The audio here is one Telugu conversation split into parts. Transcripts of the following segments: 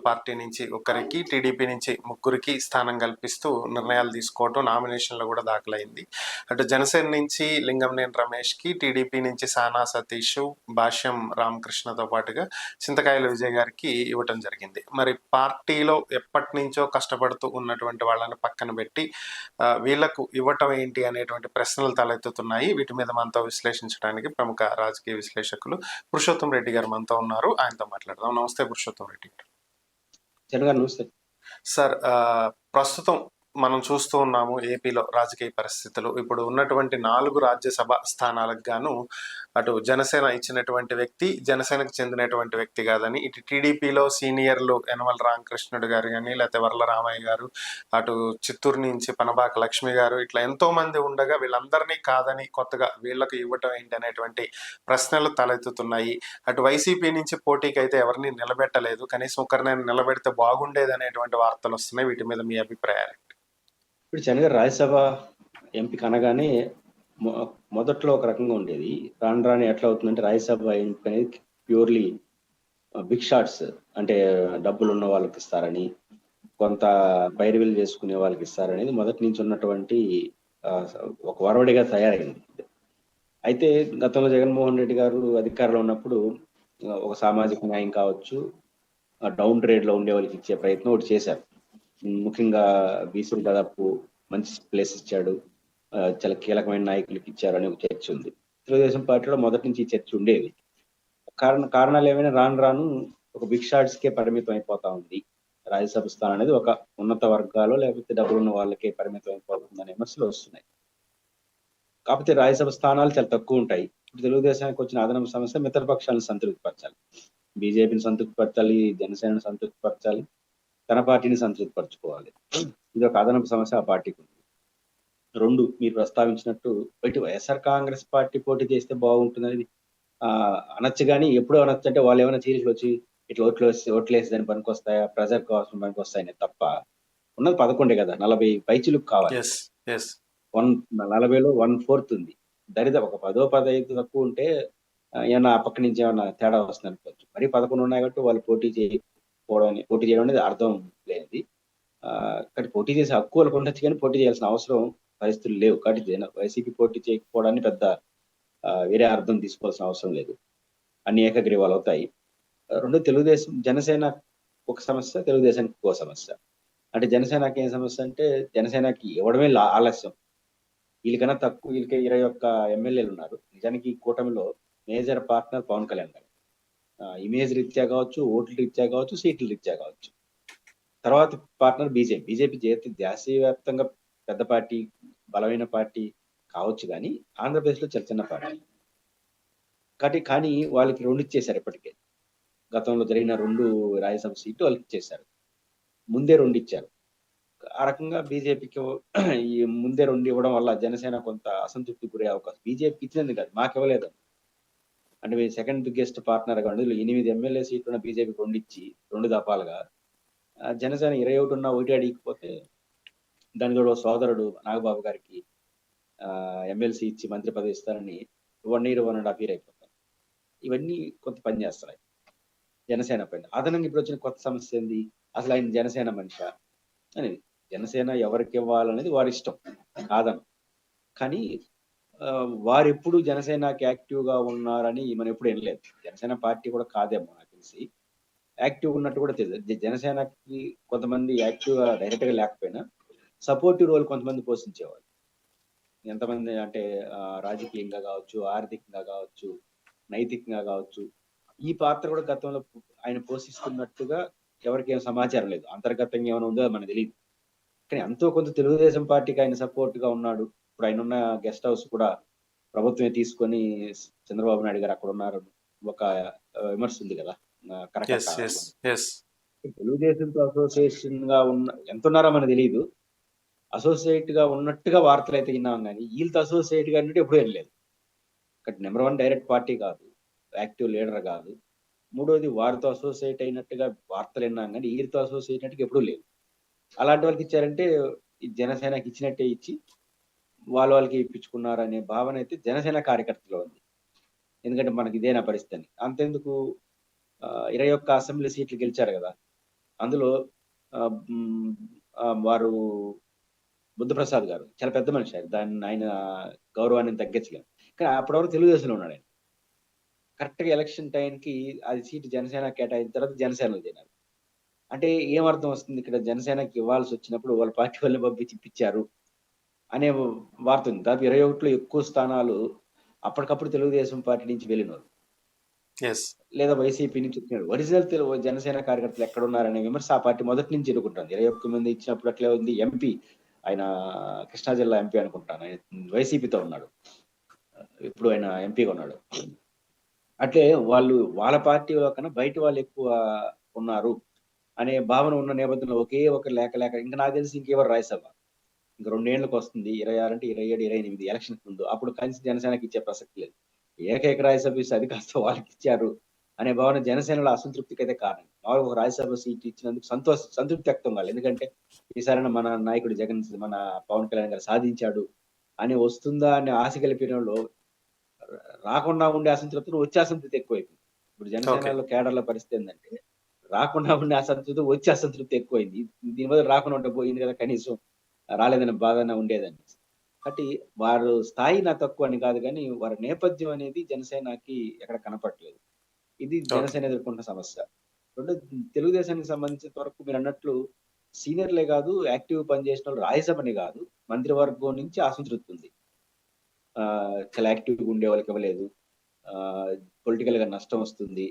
పార్టీ నుంచి ఒకరికి, టీడీపీ నుంచి ముగ్గురికి స్థానం కల్పిస్తూ నిర్ణయాలు తీసుకోవటం నామినేషన్లో కూడా దాఖలైంది. అటు జనసేన నుంచి లింగంనేని రమేష్కి, టీడీపీ నుంచి సానా సతీష్, భాష్యం రామకృష్ణతో పాటుగా చింతకాయల విజయ్ గారికి ఇవ్వటం జరిగింది. మరి పార్టీలో ఎప్పటి నుంచో కష్టపడుతూ ఉన్నటువంటి వాళ్ళని పక్కన పెట్టి వీళ్లకు ఇవ్వటం ఏంటి అనేటువంటి ప్రశ్నలు తలెత్తుతున్నాయి. వీటి మీద మనతో విశ్లేషించడానికి ప్రముఖ రాజకీయ విశ్లేషకులు పురుషోత్తం రెడ్డి గారు మనతో ఉన్నారు. ఆయనతో మాట్లాడదాం. నమస్తే పురుషోత్తం రెడ్డి గారు. నమస్తే సార్. ప్రస్తుతం మనం చూస్తూ ఉన్నాము ఏపీలో రాజకీయ పరిస్థితులు. ఇప్పుడు ఉన్నటువంటి 4 రాజ్యసభ స్థానాలకు గాను అటు జనసేన ఇచ్చినటువంటి వ్యక్తి జనసేనకు చెందినటువంటి వ్యక్తి కాదని, ఇటు టీడీపీలో సీనియర్లు యనమల రామకృష్ణుడు గారు కానీ, లేకపోతే వర్ల రామయ్య గారు, అటు చిత్తూరు నుంచి పనబాక లక్ష్మి గారు, ఇట్లా ఎంతో మంది ఉండగా వీళ్ళందరినీ కాదని కొత్తగా వీళ్ళకు ఇవ్వటం ఏంటి అనేటువంటి ప్రశ్నలు తలెత్తుతున్నాయి. అటు వైసీపీ నుంచి పోటీకి అయితే ఎవరిని నిలబెట్టలేదు, కనీసం ఒకరినైనా నిలబెడితే బాగుండేది అనేటువంటి వార్తలు వస్తున్నాయి. వీటి మీద మీ అభిప్రాయాలు? ఇప్పుడు జనగారు రాజ్యసభ ఎంపిక అనగానే మొదట్లో ఒక రకంగా ఉండేది. రాను రాని ఎట్లా అవుతుందంటే రాజ్యసభ ఎంపిక అనేది ప్యూర్లీ బిగ్ షాట్స్, అంటే డబ్బులు ఉన్న వాళ్ళకి ఇస్తారని, కొంత పైరువిలు చేసుకునే వాళ్ళకి ఇస్తారనేది మొదటి నుంచి ఉన్నటువంటి ఒక వరవడిగా తయారైంది. అయితే గతంలో జగన్మోహన్ రెడ్డి గారు అధికారంలో ఉన్నప్పుడు ఒక సామాజిక న్యాయం కావచ్చు, డౌన్ ట్రేడ్ లో ఉండే వాళ్ళకి ఇచ్చే ప్రయత్నం ఒకటి చేశారు. ముఖ్యంగా బీసీలు దాదాపు మంచి ప్లేస్ ఇచ్చాడు, చాలా కీలకమైన నాయకులకి ఇచ్చారు అనే ఒక చర్చ ఉంది. తెలుగుదేశం పార్టీలో మొదటి నుంచి ఈ చర్చ ఉండేది. కారణాలు ఏమైనా రాను రాను ఒక బిగ్ షాట్స్ కే పరిమితం అయిపోతా ఉంది. రాజ్యసభ స్థానం అనేది ఒక ఉన్నత వర్గాలు లేకపోతే డబ్బులు ఉన్న వాళ్ళకే పరిమితం అయిపోతుంది అనే విమర్శలు వస్తున్నాయి. కాకపోతే రాజ్యసభ స్థానాలు చాలా తక్కువ ఉంటాయి. ఇప్పుడు తెలుగుదేశానికి వచ్చిన అదనపు సమస్య మిత్రపక్షాలను సంతృప్తిపరచాలి. బీజేపీని సంతృప్తిపరచాలి, జనసేనను సంతృప్తిపరచాలి, తన పార్టీని సంతృప్తిపరచుకోవాలి. ఇది ఒక అదనపు సమస్య ఆ పార్టీకి ఉంది. 2, మీరు ప్రస్తావించినట్టు ఇటు వైఎస్ఆర్ కాంగ్రెస్ పార్టీ పోటీ చేస్తే బాగుంటుందని అనొచ్చు, కానీ ఎప్పుడు అనొచ్చు అంటే వాళ్ళు ఏమైనా చీరలు వచ్చి ఇట్లా ఓట్లేసి దాన్ని పనికొస్తాయా, ప్రెజర్ కోసం పనికొస్తాయని తప్ప, ఉన్నది 11 కదా, 40 పైచిలకు కావాలి. 40లో 1/4 ఉంది. దరిదాపు ఒక 10-15 తక్కువ ఉంటే ఏమన్నా పక్క నుంచి ఏమన్నా తేడా వస్తుంది అనుకోవచ్చు. మరి 11 ఉన్నాయి కాబట్టి వాళ్ళు పోటీ చేయడం అనేది అర్థం లేనిది. కానీ పోటీ చేసే హక్కు వాళ్ళకు ఉండొచ్చు, కానీ పోటీ చేయాల్సిన అవసరం పరిస్థితులు లేవు. కాబట్టి వైసీపీ పోటీ చేయకపోవడాన్ని పెద్ద వేరే అర్థం తీసుకోవాల్సిన అవసరం లేదు. అన్ని ఏకగ్రీవాలు అవుతాయి. 2, జనసేన ఒక సమస్య, తెలుగుదేశానికి ఒక సమస్య. అంటే జనసేనకి ఏం సమస్య అంటే, జనసేనకి ఇవ్వడమే ఆలస్యం. వీళ్ళకన్నా తక్కువ, వీళ్ళకి 21 ఎమ్మెల్యేలు ఉన్నారు. నిజానికి ఈ కూటమిలో మేజర్ పార్ట్నర్ పవన్ కళ్యాణ్ గారు. ఇమేజ్ రీత్యా కావచ్చు, ఓట్ల రీత్యా కావచ్చు, సీట్ల రీత్యా కావచ్చు. తర్వాత పార్ట్నర్ బీజేపీ జాతీయ వ్యాప్తంగా పెద్ద పార్టీ, బలమైన పార్టీ కావచ్చు, కానీ ఆంధ్రప్రదేశ్లో చాలా చిన్న పార్టీ. కానీ వాళ్ళకి 2 ఇచ్చేశారు. ఇప్పటికే గతంలో జరిగిన 2 రాజ్యసభ సీట్లు వాళ్ళకి ఇచ్చేశారు. ముందే 2 ఇచ్చారు. ఆ రకంగా బీజేపీకి ఈ ముందే 2 ఇవ్వడం వల్ల జనసేన కొంత అసంతృప్తికి గురే అవకాశం. బీజేపీకి ఇచ్చినది కాదు, మాకు ఇవ్వలేదు అంటే మీరు సెకండ్ బిగ్గెస్ట్ పార్ట్నర్ గా 8 ఎమ్మెల్యే సీట్లున్న బీజేపీకి 2 ఇచ్చి 2 దఫాలుగా, జనసేన 21 ఉన్న 1 అడిగిపోతే దాని కూడా సోదరుడు నాగబాబు గారికి ఎమ్మెల్సీ ఇచ్చి మంత్రి పదవి ఇస్తారని 1 year 1.5 year అయిపోతాం. ఇవన్నీ కొంత పనిచేస్తున్నాయి జనసేన పైన. అదనంగా ఇప్పుడు వచ్చిన కొత్త సమస్య ఏంది, అసలు ఆయన జనసేన మనిషి అనేది. జనసేన ఎవరికి ఇవ్వాలనేది వారి ఇష్టం కాదను, కానీ వారు ఎప్పుడు జనసేనకి యాక్టివ్ గా ఉన్నారని మనం ఎప్పుడు వినలేదు. జనసేన పార్టీ కూడా కాదేమో నాకు తెలిసి, యాక్టివ్ ఉన్నట్టు కూడా తెలియదు. జనసేనకి కొంతమంది యాక్టివ్ గా డైరెక్ట్ గా లేకపోయినా సపోర్టివ్ రోల్ కొంతమంది పోషించేవాళ్ళు. ఎంతమంది అంటే రాజకీయంగా కావచ్చు, ఆర్థికంగా కావచ్చు, నైతికంగా కావచ్చు. ఈ పాత్ర కూడా గతంలో ఆయన పోషిస్తున్నట్టుగా ఎవరికేం సమాచారం లేదు. అంతర్గతంగా ఏమైనా ఉందో మనకు తెలియదు. కానీ ఎంతో కొంత తెలుగుదేశం పార్టీకి ఆయన సపోర్ట్ గా ఉన్నాడు. ఇప్పుడు ఆయన ఉన్న గెస్ట్ హౌస్ కూడా ప్రభుత్వమే తీసుకొని చంద్రబాబు నాయుడు గారు అక్కడ ఉన్నారు ఒక విమర్శ ఉంది కదా. తెలుగుదేశంతో అసోసియేషన్ గా ఎంత ఉన్నారో మనకు తెలియదు. అసోసియేట్ గా ఉన్నట్టుగా వార్తలు అయితే విన్నాం, కానీ వీళ్ళతో అసోసియేట్ గా అంటే ఎప్పుడు వెళ్ళలేదు. ఇక్కడ నెంబర్ 1 డైరెక్ట్ పార్టీ కాదు, యాక్టివ్ లీడర్ కాదు. 3వది వారితో అసోసియేట్ అయినట్టుగా వార్తలు విన్నాం, కానీ వీరితో అసోసియేట్ అయినట్టుగా ఎప్పుడూ లేదు. అలాంటి వాళ్ళకి ఇచ్చారంటే జనసేనకి ఇచ్చినట్టే ఇచ్చి వాళ్ళకి ఇప్పించుకున్నారనే భావన అయితే జనసేన కార్యకర్తలో ఉంది. ఎందుకంటే మనకి ఇదేనా పరిస్థితి. అంతెందుకు 21 అసెంబ్లీ సీట్లు గెలిచారు కదా, అందులో వారు బుద్ధప్రసాద్ గారు చాలా పెద్ద మనిషి ఆయన. ఆయన గౌరవాన్ని తగ్గించలేము. కానీ అప్పటి వరకు తెలుగుదేశంలో ఉన్నాడు ఆయన. కరెక్ట్‌గా ఎలక్షన్ టైంకి అది సీటు జనసేన కేటాయించిన తర్వాత జనసేనలో చేరారు. అంటే ఏం అర్థం వస్తుంది ఇక్కడ జనసేనకి ఇవ్వాల్సొచ్చినప్పుడు వాళ్ళ పార్టీ వాళ్ళని పంపించి ఇప్పిచ్చారు అనే వార్త ఉంది. దాదాపు 21లో ఎక్కువ స్థానాలు అప్పటికప్పుడు తెలుగుదేశం పార్టీ నుంచి వెళ్ళినోళ్ళు. యెస్. లేదా వైసీపీ నుంచి వచ్చినారు. ఒరిజినల్ జనసేన కార్యకర్తలు ఎక్కడున్నారనే విమర్శ ఆ పార్టీ మొదటి నుంచి ఎదుర్కొంటుంది. 21 మంది ఇచ్చినప్పుడు అట్లే ఉంది. ఎంపీ ఆయన కృష్ణా జిల్లా ఎంపీ అనుకుంటాను. ఆయన వైసీపీతో ఉన్నాడు. ఇప్పుడు ఆయన ఎంపీగా ఉన్నాడు. అట్లే వాళ్ళు వాళ్ళ పార్టీలో కన్నా బయట వాళ్ళు ఎక్కువ ఉన్నారు అనే భావన ఉన్న నేపథ్యంలో ఒకే ఒక లేక ఇంకా నాకు తెలిసి ఇంకెవరు రాజ్యసభ. ఇంక 2 ఏళ్లకు వస్తుంది. 26 అంటే 27, 28 ఎలక్షన్‌కి ముందు. అప్పుడు కలిసి జనసేనకి ఇచ్చే ప్రసక్తి లేదు. ఏకైక రాజ్యసభ ఇస్తే అది కాస్త వాళ్ళకిచ్చారు అనే భావన జనసేనలో అసంతృప్తికైతే కారణం. మామూలుగా ఒక రాజ్యసభ సీట్ ఇచ్చినందుకు సంతృప్తి వ్యక్తం కాలేదు. ఎందుకంటే ఈసారైనా మన నాయకుడు మన పవన్ కళ్యాణ్ గారు సాధించాడు అని వస్తుందా అనే ఆశ కలిపినోళ్ళు రాకుండా ఉండే అసంతృప్తిని వచ్చే అసంతృప్తి ఎక్కువైపోయింది. ఇప్పుడు ఓకే. జనసేనలో కేడర్‌ల పరిస్థితి ఏందంటే రాకుండా ఉండే అసంతృప్తి వచ్చే అసంతృప్తి ఎక్కువైంది. దీని బదులు రాకుండా ఉంటే పోయింది కదా! కనీసం రాలేదనే బాధన ఉండేదని. కాబట్టి వారు స్థాయి నాకు తక్కువ అని కాదు గానీ, వారి నేపథ్యం అనేది జనసేనకి ఎక్కడ కనపడట్లేదు. ఇది ఓకే. జనసేన ఎదుర్కొంటున్న సమస్య. రెండోది తెలుగుదేశానికి సంబంధించినంత వరకు మీరన్నట్లు సీనియర్‌లే గాదు, యాక్టివ్‌గా పనిచేసినోళ్ళు రాజ్యసభనే గాదు, మంత్రివర్గం నుంచి అసంతృప్తి ఉంది. చాలా యాక్టివ్‌గా ఉండే వాళ్ళకి ఇవ్వలేదు. పొలిటికల్‌గా నష్టం వస్తుంది.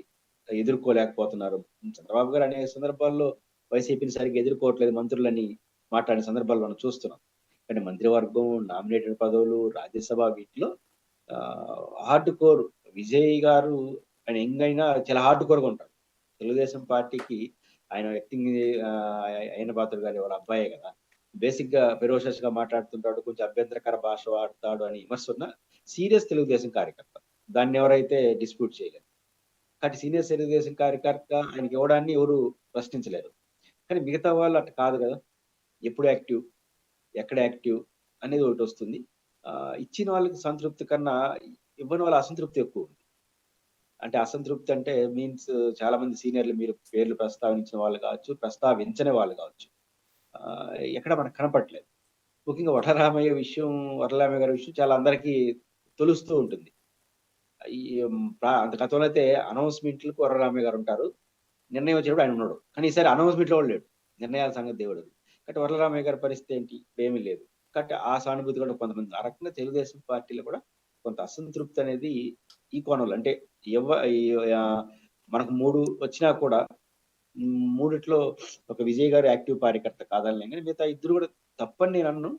ఎదుర్కోలేకపోతున్నారు. చంద్రబాబు గారు అనేక సందర్భాల్లో వైసీపీని సరిగ్గా ఎదుర్కోవట్లేదు మంత్రులని మాట్లాడిన సందర్భాలు మనం చూస్తున్నాం. కానీ మంత్రివర్గం, నామినేటెడ్ పదవులు, రాజ్యసభ వీటిలో హార్డ్ కోర్ విజయ్ గారు ఆయన యంగ్ అయినా చాలా హార్డ్ కోర్‌గా ఉంటారు. తెలుగుదేశం పార్టీకి ఆయన యాక్టింగ్ అయ్యన్న పాత్రుడు గారి వాళ్ళ అబ్బాయే కదా! బేసిక్‌గా ఫెరోషియస్‌గా మాట్లాడుతుంటాడు. కొంచెం అభ్యంతరకర భాష వాడతాడు అని విమర్శ ఉన్న సీరియస్ తెలుగుదేశం కార్యకర్త. దాన్నెవరైతే డిస్ప్యూట్ చేయలేరు. కాబట్టి సీనియర్ తెలుగుదేశం కార్యకర్త ఆయనకి ఇవ్వడాన్ని ఎవరు ప్రశ్నించలేరు. కానీ మిగతా వాళ్ళు అట్ట కాదు గదా! ఎప్పుడు యాక్టివ్, ఎక్కడ యాక్టివ్ అనేది ఒకటొస్తుంది. ఇచ్చిన వాళ్ళకి సంతృప్తి కన్నా ఇవ్వని వాళ్ళ అసంతృప్తి ఎక్కువుంది. అంటే అసంతృప్తి అంటే మీన్స్ చాలా మంది సీనియర్‌లు మీరు పేర్లు ప్రస్తావించిన వాళ్ళు కావచ్చు, ప్రస్తావించని వాళ్ళు కావచ్చు. ఎక్కడ మనకు కనపడట్లేదు. ముఖ్యంగా వరలరామయ్య గారి విషయం చాలా అందరికీ తెలుస్తూ ఉంటుంది. ఈ అంత గతంలో అయితే అనౌన్స్‌మెంట్‌లకు వరలరామయ్య గారుంటారు. నిర్ణయం వచ్చేటప్పుడు ఆయన ఉండడు. కానీ ఈసారి అనౌన్స్‌మెంట్‌లో కూడా లేడు. నిర్ణయాల సంగతి దేవుడెరుగు. కాబట్టి వరలరామయ్య గారి పరిస్థితి ఏంటి? ఇప్పుడేమీ లేదు. కాబట్టి ఆ సానుభూతి కూడా కొంతమంది ఆ రకంగా తెలుగుదేశం పార్టీలో కూడా కొంత అసంతృప్తి అనేది ఈ కోణంలో అంటే ఎవ్వ ఈ ఆహ్, మనకు 3 వచ్చినా కూడా మూడిట్లో ఒక విజయ్ గారు యాక్టివ్ కార్యకర్త కాదనలేం గానీ మిగతా ఇద్దరు కూడా తప్పని నేననను.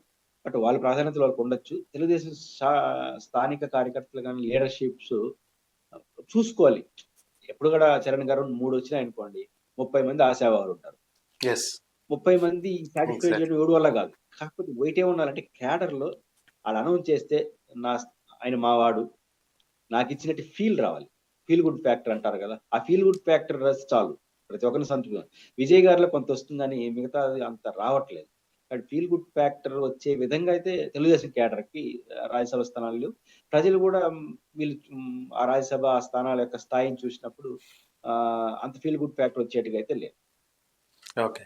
బట్ వాళ్ళ ప్రాధాన్యతలు వాళ్ళకుండొచ్చు. తెలుగుదేశం స్థానిక కార్యకర్తలు గాని లీడర్‌షిప్స్ చూసుకోవాలి. ఎప్పుడు కూడా చరణ్ గారు 3 వచ్చినాయనుకోండి 30 మంది ఆశావాహులుంటారు. యెస్. 30 మంది సాటిస్ఫై ఎగ్జాక్ట్‌లీ. చేయడం ఎవడి వల్ల గాదు. కాకపోతే ఒకటేముండాలంటే క్యాడర్‌లో ఆళ్ళు అనౌన్స్ చేస్తే నా ఆయన మావాడు. నాకిచ్చినట్టు ఫీల్ రావాలి. ఫీల్ గుడ్ ఫ్యాక్టర్ అంటారు గదా! ఆ ఫీల్ గుడ్ ఫ్యాక్టర్ రస్ చాలు. ప్రతి ఒక్కరిని విజయ్ గారిలో కొంతొస్తుంది గానీ మిగతాది అంత రావట్లేదు. కాబట్టి ఫీల్ గుడ్ ఫ్యాక్టర్ వచ్చే విధంగా అయితే తెలుగుదేశం క్యాడర్‌కి రాజ్యసభ స్థానాలు ప్రజలు గూడా వీళ్ళు ఆ రాజ్యసభ ఆ స్థానాల యొక్క స్థాయిని చూసినప్పుడు అంత ఫీల్ గుడ్ ఫ్యాక్టర్ వచ్చేట్టుగా అయితే లేదు. ఓకే.